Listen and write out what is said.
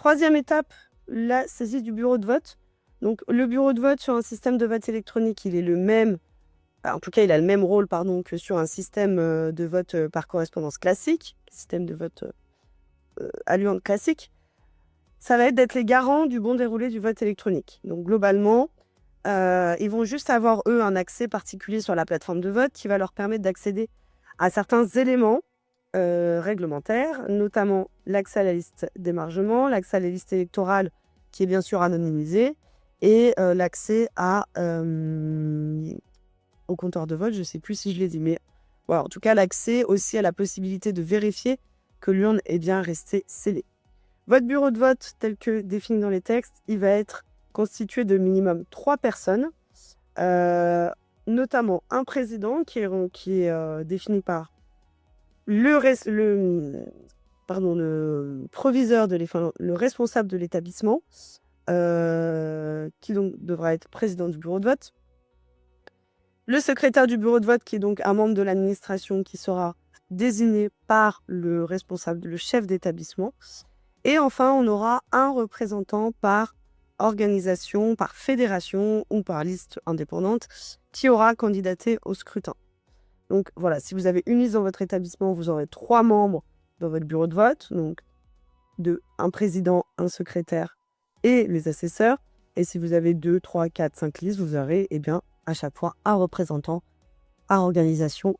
Troisième étape, la saisie du bureau de vote. Donc, le bureau de vote sur un système de vote électronique, il est le même, en tout cas, il a le même rôle que sur un système de vote par correspondance classique, système de vote alluant classique. Ça va être d'être les garants du bon déroulé du vote électronique. Donc, globalement, ils vont juste avoir, eux, un accès particulier sur la plateforme de vote qui va leur permettre d'accéder à certains éléments réglementaires, notamment l'accès à la liste d'émargement, l'accès à la liste électorale qui est bien sûr anonymisée, et l'accès au compteur de vote, je ne sais plus si je l'ai dit, mais voilà, en tout cas l'accès aussi à la possibilité de vérifier que l'urne est bien restée scellée. Votre bureau de vote, tel que défini dans les textes, il va être constitué de minimum 3 personnes, notamment un président qui est défini par le proviseur le responsable de l'établissement, qui donc devra être président du bureau de vote. Le secrétaire du bureau de vote, qui est donc un membre de l'administration qui sera désigné par le responsable, le chef d'établissement. Et enfin, on aura un représentant par organisation, par fédération ou par liste indépendante qui aura candidaté au scrutin. Donc voilà, si vous avez une liste dans votre établissement, vous aurez 3 membres dans votre bureau de vote, donc un président, un secrétaire et les assesseurs. Et si vous avez 2, 3, 4, 5 listes, vous aurez à chaque fois un représentant par organisation